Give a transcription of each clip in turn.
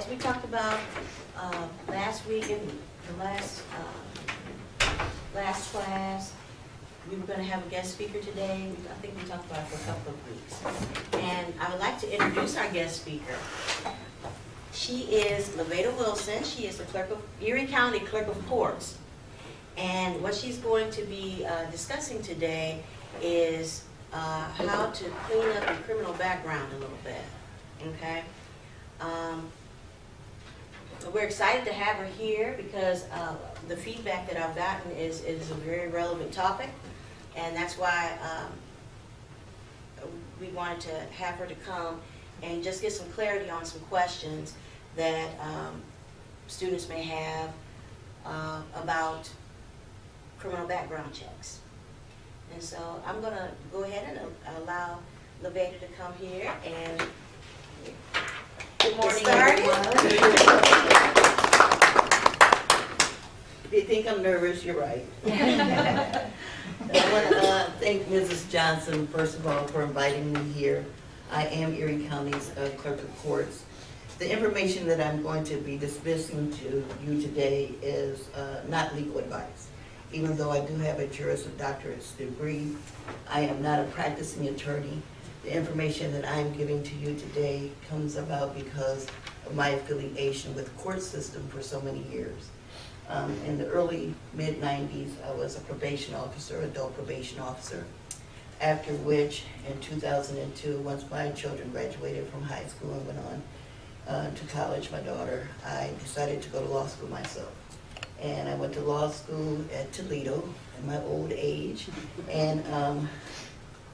as we talked about last week in the last class, we were going to have a guest speaker today. I think we talked about it for a couple of weeks. And I would like to introduce our guest speaker. She is Luvada Wilson. She is the clerk of Erie County Clerk of Courts. And what she's going to be discussing today is how to clean up your criminal background a little bit. Okay? We're excited to have her here because the feedback that I've gotten is a very relevant topic, and that's why we wanted to have her to come and just get some clarity on some questions that students may have about criminal background checks. And so I'm going to go ahead and allow Luvada to come here and good morning, everyone. If you think I'm nervous, you're right. I want to thank Mrs. Johnson, first of all, for inviting me here. I am Erie County's Clerk of Courts. The information that I'm going to be dismissing to you today is not legal advice. Even though I do have a Juris Doctorate degree, I am not a practicing attorney. The information that I'm giving to you today comes about because of my affiliation with the court system for so many years. In the early, mid-90s, I was a probation officer, adult probation officer, after which, in 2002, once my children graduated from high school and went on to college, my daughter, I decided to go to law school myself. And I went to law school at Toledo in my old age, and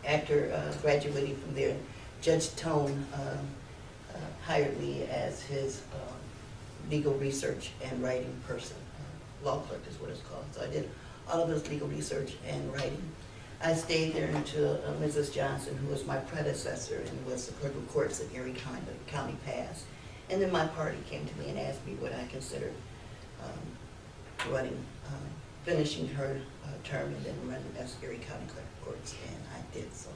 after graduating from there, Judge Tone hired me as his legal research and writing person. Law clerk is what it's called. So I did all of his legal research and writing. I stayed there until Mrs. Johnson, who was my predecessor and was the clerk of courts at Erie County passed. And then my party came to me and asked me what I considered finishing her term and then running as Erie County Clerk of Courts, and I did so.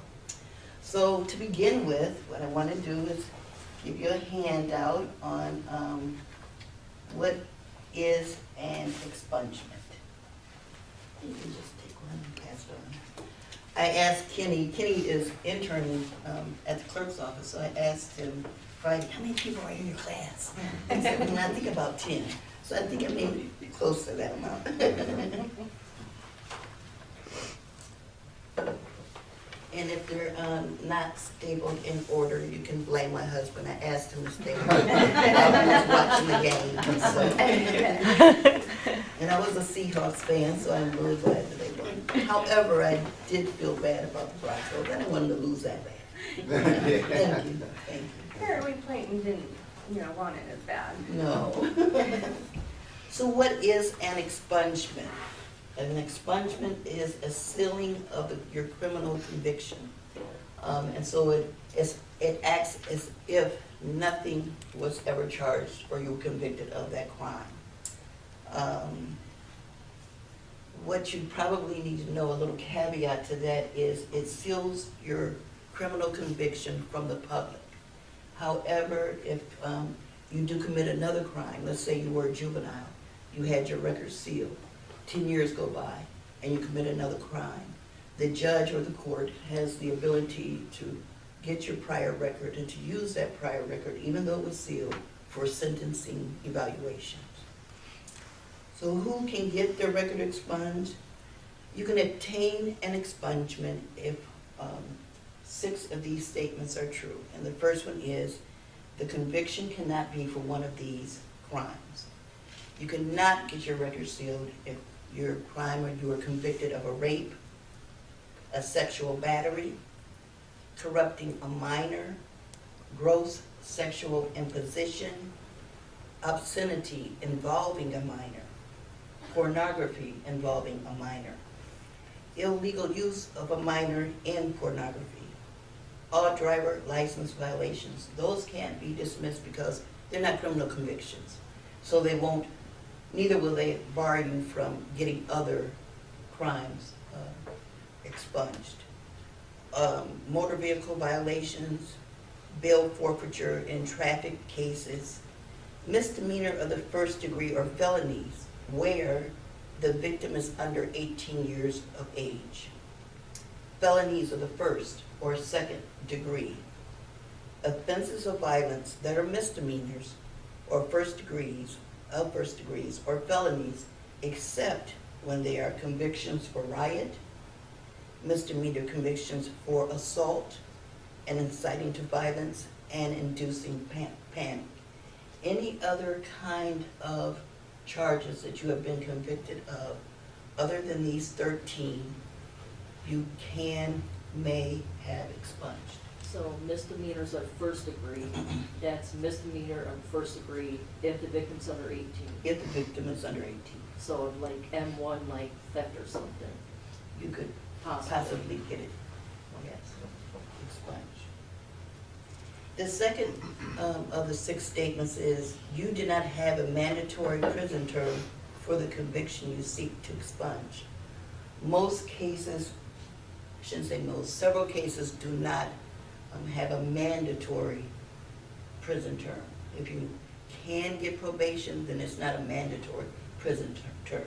So to begin with, what I want to do is give you a handout on what is an expungement. You can just take one and pass it on. I asked Kenny is interning at the clerk's office, so I asked him Friday, how many people are in your class? He said, well, I think about 10. So I think I may be close to that amount. And if they're not stapled in order, you can blame my husband. I asked him to staple them. I was watching the game. So. And I was a Seahawks fan, so I'm really glad that they won. However, I did feel bad about the Broncos. I didn't want them to lose that bad. Thank you. Thank you. Apparently Clayton didn't, want it as bad. No. So what is an expungement? An expungement is a sealing of your criminal conviction. And so it acts as if nothing was ever charged or you were convicted of that crime. What you probably need to know, a little caveat to that, is it seals your criminal conviction from the public. However, if you do commit another crime, let's say you were a juvenile, you had your record sealed, 10 years go by, and you commit another crime, the judge or the court has the ability to get your prior record and to use that prior record, even though it was sealed, for sentencing evaluations. So who can get their record expunged? You can obtain an expungement if 6 of these statements are true. And the first one is, the conviction cannot be for one of these crimes. You cannot get your record sealed if your crime or you are convicted of a rape, a sexual battery, corrupting a minor, gross sexual imposition, obscenity involving a minor, pornography involving a minor, illegal use of a minor in pornography, all driver license violations. Those can't be dismissed because they're not criminal convictions. So they won't, neither will they bar you from getting other crimes expunged. Motor vehicle violations, bail forfeiture in traffic cases, Misdemeanor of the first degree or felonies where the victim is under 18 years of age. Felonies of the first or second degree. Offenses of violence that are misdemeanors or first degrees or felonies, except when they are convictions for riot, misdemeanor convictions for assault and inciting to violence and inducing panic. Any other kind of charges that you have been convicted of, other than these 13, you may have expunged. So misdemeanors of first degree, that's misdemeanor of first degree if the victim's under 18. If the victim is under 18, So like M1, like theft or something, you could possibly. possibly get it, yes, expunged. The second of the 6 statements is you do not have a mandatory prison term for the conviction you seek to expunge. Most cases, I shouldn't say most, several cases do not have a mandatory prison term. If you can get probation, then it's not a mandatory prison term.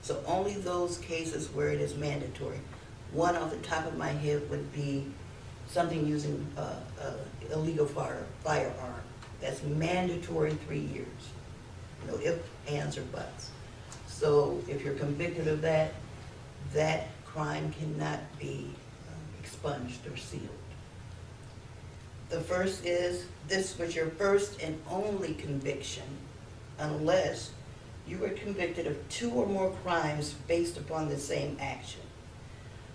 So only those cases where it is mandatory. One off the top of my head would be something using illegal firearm. That's mandatory 3 years. No ifs, ands, or buts. So if you're convicted of that, that crime cannot be expunged or sealed. The first is, this was your first and only conviction unless you were convicted of 2 or more crimes based upon the same action.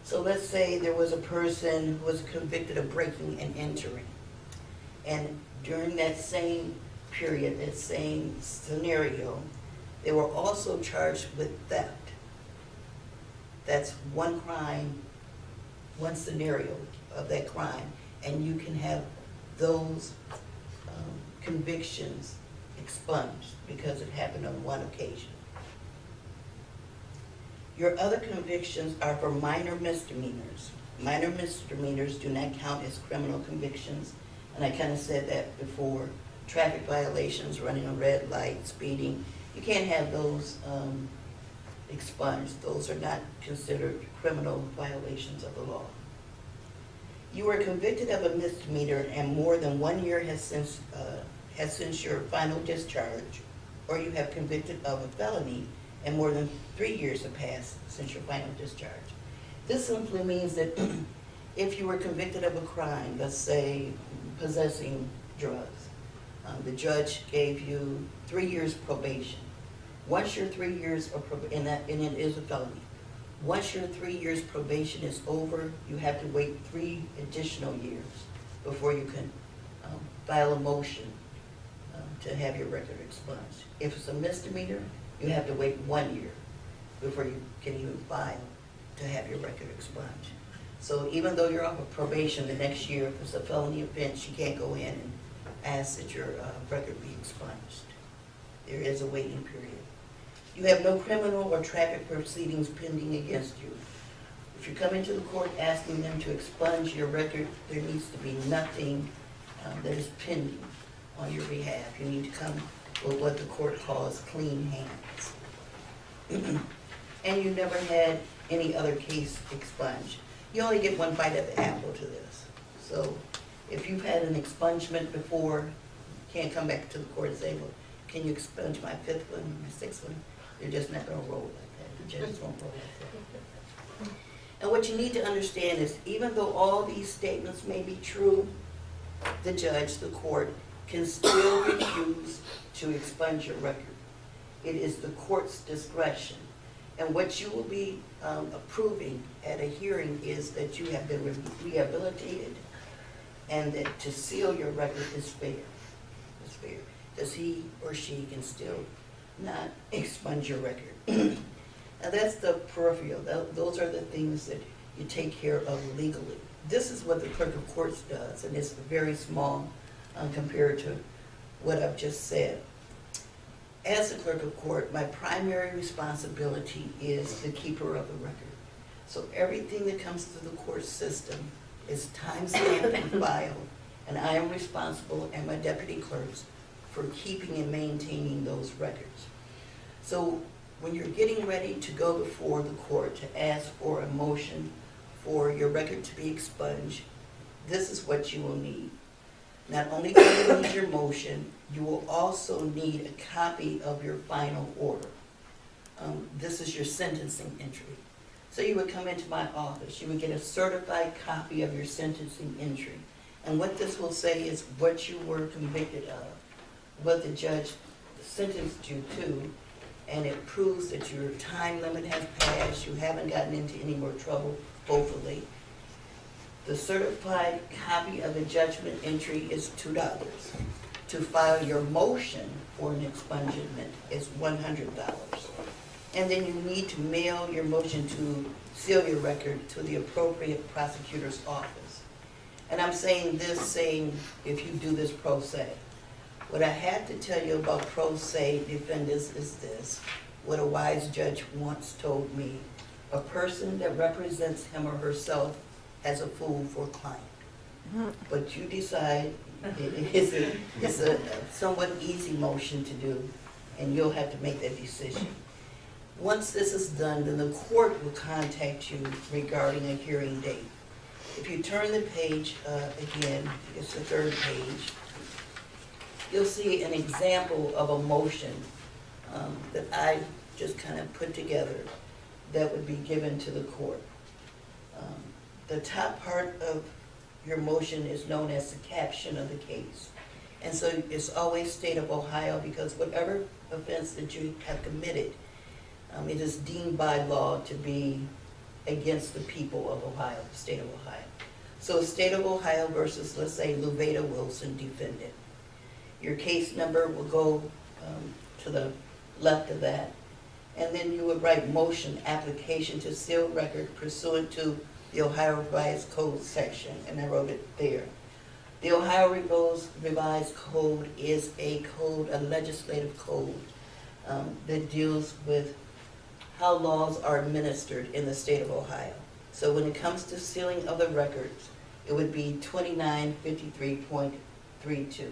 So let's say there was a person who was convicted of breaking and entering. And during that same period, that same scenario, they were also charged with theft. That's one crime, one scenario of that crime, and you can have those convictions expunged because it happened on one occasion. Your other convictions are for minor misdemeanors. Minor misdemeanors do not count as criminal convictions, and I kind of said that before. Traffic violations, running a red light, speeding, you can't have those expunged. Those are not considered criminal violations of the law. You were convicted of a misdemeanor and more than 1 year has since your final discharge, or you have convicted of a felony and more than 3 years have passed since your final discharge. This simply means that if you were convicted of a crime, let's say possessing drugs, the judge gave you 3 years probation. Once your 3 years of probation, and it is a felony, once your 3 years probation is over, you have to wait 3 additional years before you can file a motion to have your record expunged. If it's a misdemeanor, you have to wait 1 year before you can even file to have your record expunged. So even though you're off of probation the next year, if it's a felony offense, you can't go in and ask that your record be expunged. There is a waiting period. You have no criminal or traffic proceedings pending against you. If you come into the court asking them to expunge your record, there needs to be nothing that is pending on your behalf. You need to come with what the court calls clean hands. And you never had any other case expunged. You only get one bite at the apple to this. So if you've had an expungement before, you can't come back to the court and say, well, can you expunge my 5th one, my 6th one? They're just not going to roll like that. The judges won't roll like that. And what you need to understand is, even though all these statements may be true, the judge, the court, can still refuse to expunge your record. It is the court's discretion. And what you will be approving at a hearing is that you have been rehabilitated and that to seal your record is fair. It's fair. Because he or she can still not expunge your record. Now that's the peripheral. Those are the things that you take care of legally. This is what the clerk of courts does, and it's very small compared to what I've just said. As the clerk of court, my primary responsibility is the keeper of the record. So everything that comes through the court system is time-stamped and filed, and I am responsible, and my deputy clerks, for keeping and maintaining those records. So when you're getting ready to go before the court to ask for a motion for your record to be expunged, this is what you will need. Not only do you need your motion, you will also need a copy of your final order. This is your sentencing entry. So you would come into my office, you would get a certified copy of your sentencing entry. And what this will say is what you were convicted of, what the judge sentenced you to, and it proves that your time limit has passed, you haven't gotten into any more trouble, hopefully. The certified copy of the judgment entry is $2. To file your motion for an expungement is $100. And then you need to mail your motion to seal your record to the appropriate prosecutor's office. And I'm saying this, saying if you do this pro se. What I have to tell you about pro se defendants is this, what a wise judge once told me: a person that represents him or herself as a fool for a client. But you decide it's a somewhat easy motion to do, and you'll have to make that decision. Once this is done, then the court will contact you regarding a hearing date. If you turn the page again, it's the third page, you'll see an example of a motion that I just kind of put together that would be given to the court. The top part of your motion is known as the caption of the case. And so it's always state of Ohio, because whatever offense that you have committed, it is deemed by law to be against the people of Ohio, the state of Ohio. So state of Ohio versus, let's say, Luvada Wilson defendant. Your case number will go to the left of that. And then you would write motion application to seal record pursuant to the Ohio Revised Code section, and I wrote it there. The Ohio Revised Code is a code, a legislative code that deals with how laws are administered in the state of Ohio. So when it comes to sealing of the records, it would be 2953.32.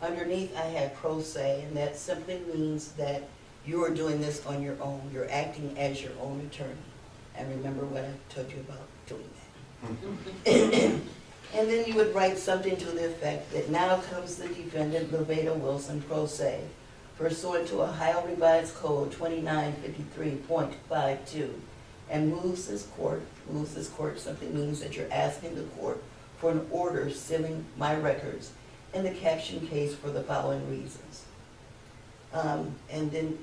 Underneath I have pro se, and that simply means that you are doing this on your own. You're acting as your own attorney. And remember what I told you about doing that. And then you would write something to the effect that now comes the defendant, Luvada Wilson, pro se, pursuant to Ohio Revised Code 2953.52, and moves this court simply means that you're asking the court for an order sealing my records in the caption case for the following reasons. And then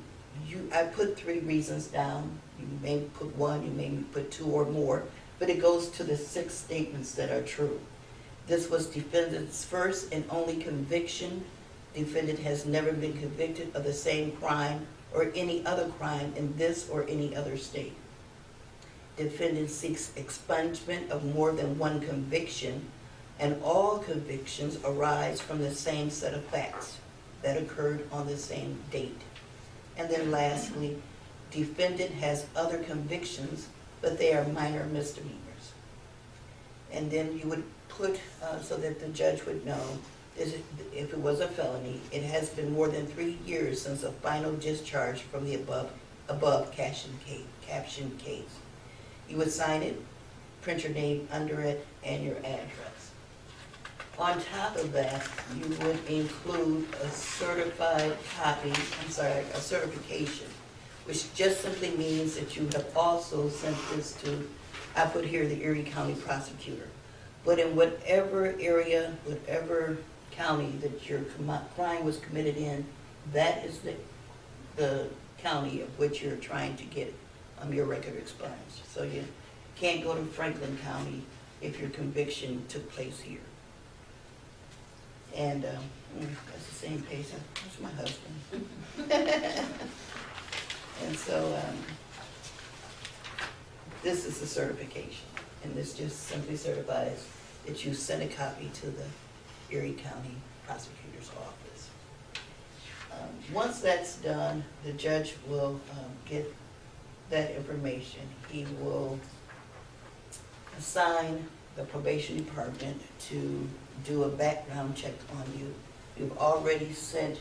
I put 3 reasons down. You may put 1, you may put 2 or more, but it goes to the 6 statements that are true. This was defendant's first and only conviction. Defendant has never been convicted of the same crime or any other crime in this or any other state. Defendant seeks expungement of more than 1 conviction, and all convictions arise from the same set of facts that occurred on the same date. And then lastly, defendant has other convictions, but they are minor misdemeanors. And then you would put, so that the judge would know, if it was a felony, it has been more than 3 years since a final discharge from the above caption case. You would sign it, print your name under it, and your address. On top of that, you would include a certified copy, a certification, which just simply means that you have also sent this to, I put here the Erie County prosecutor. But in whatever area, whatever county that your crime was committed in, that is the county of which you're trying to get your record expunged. So you can't go to Franklin County if your conviction took place here. And that's the same page. That's my husband. And so this is the certification, and this just simply certifies that you sent a copy to the Erie County Prosecutor's Office. Once that's done, the judge will get that information. He will assign the probation department to do a background check on you. You've already sent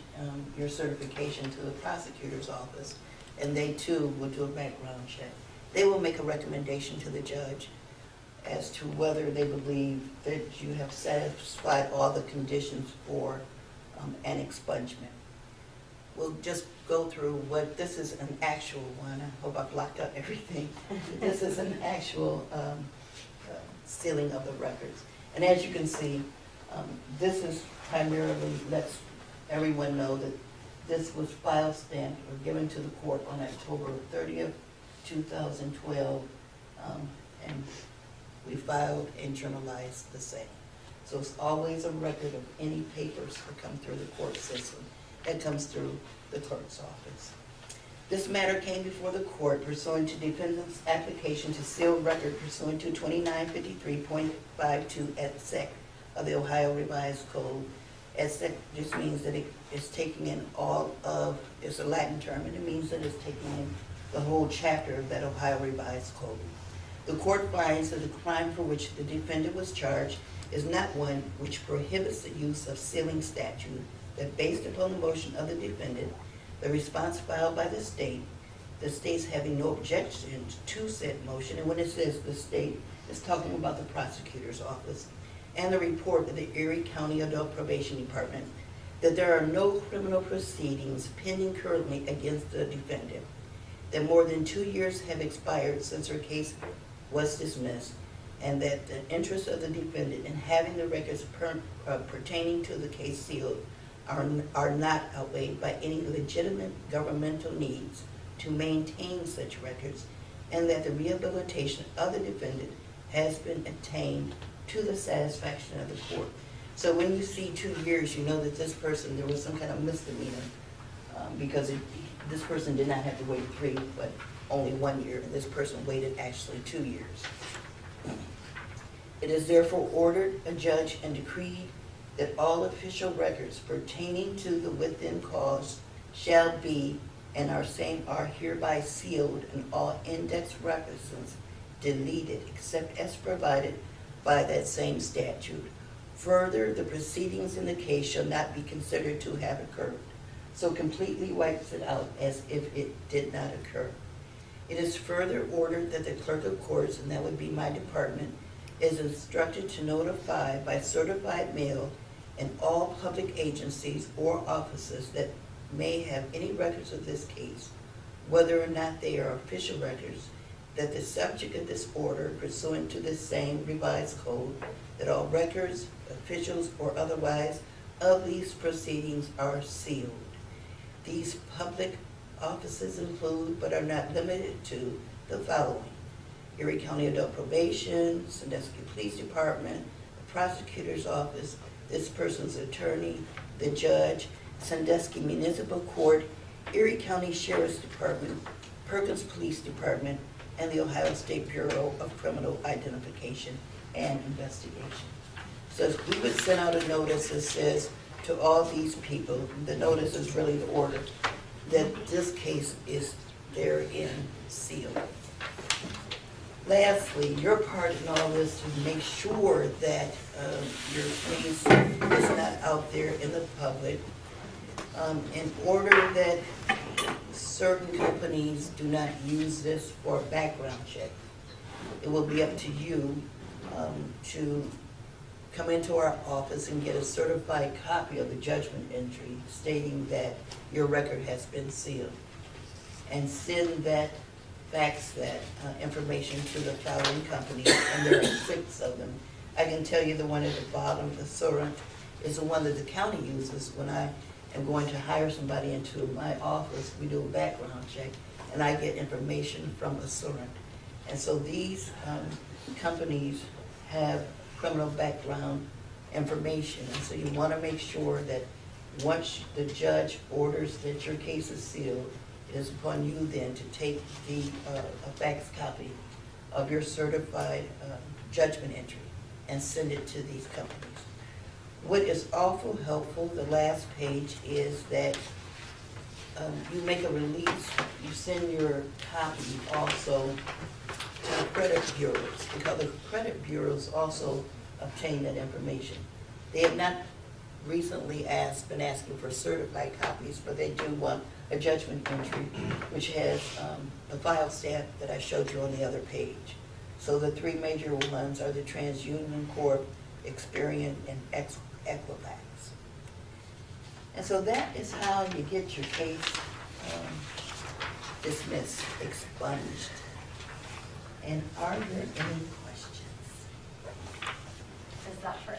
your certification to the prosecutor's office, and they too will do a background check. They will make a recommendation to the judge as to whether they believe that you have satisfied all the conditions for an expungement. We'll just go through what, this is an actual one. I hope I've locked up everything. This is an actual sealing of the records. And as you can see, this is primarily, lets everyone know that this was file stamped or given to the court on October 30th, 2012, and we filed and journalized the same. So it's always a record of any papers that come through the court system that comes through the clerk's office. This matter came before the court pursuant to defendant's application to seal record pursuant to 2953.52 et sec of the Ohio Revised Code. Et sec just means that it is taking in all of, it's a Latin term, and it means that it's taking in the whole chapter of that Ohio Revised Code. The court finds that the crime for which the defendant was charged is not one which prohibits the use of sealing statute, that based upon the motion of the defendant, the response filed by the state's having no objection to said motion, and when it says the state, it's talking about the prosecutor's office, and the report of the Erie County Adult Probation Department, that there are no criminal proceedings pending currently against the defendant, that more than 2 years have expired since her case was dismissed, and that the interest of the defendant in having the records pertaining to the case sealed are not outweighed by any legitimate governmental needs to maintain such records, and that the rehabilitation of the defendant has been attained to the satisfaction of the court. So when you see 2 years, you know that this person, there was some kind of misdemeanor, because this person did not have to wait 3, but only 1 year, and this person waited actually 2 years. It is therefore ordered, adjudged, and decreed that all official records pertaining to the within cause shall be and are same are hereby sealed, and all index references deleted except as provided by that same statute. Further, the proceedings in the case shall not be considered to have occurred. So completely wipes it out as if it did not occur. It is further ordered that the clerk of courts, and that would be my department, is instructed to notify by certified mail in all public agencies or offices that may have any records of this case, whether or not they are official records, that the subject of this order pursuant to this same revised code, that all records, officials, or otherwise of these proceedings are sealed. These public offices include, but are not limited to, the following: Erie County Adult Probation, Sandusky Police Department, the Prosecutor's Office, this person's attorney, the judge, Sandusky Municipal Court, Erie County Sheriff's Department, Perkins Police Department, and the Ohio State Bureau of Criminal Identification and Investigation. So we would send out a notice that says to all these people, the notice is really the order, that this case is therein sealed. Lastly, your part in all this to make sure that your case is not out there in the public, in order that certain companies do not use this for a background check. It will be up to you to come into our office and get a certified copy of the judgment entry stating that your record has been sealed, and send that, fax that information to the filing company, and there are 6 of them. I can tell you the one at the bottom, the Surrent, is the one that the county uses when I am going to hire somebody into my office. We do a background check, and I get information from a Surrent. And so these companies have criminal background information, and so you want to make sure that once the judge orders that your case is sealed, it is upon you then to take a fax copy of your certified judgment entry and send it to these companies. What is awful helpful, the last page, is that you make a release, you send your copy also to the credit bureaus, because the credit bureaus also obtain that information. They have not recently been asking for certified copies, but they do want a judgment entry, which has the file stamp that I showed you on the other page. So the three major ones are the TransUnion Corp, Experian, and Equifax. And so that is how you get your case dismissed, expunged. And are there any questions? Is that for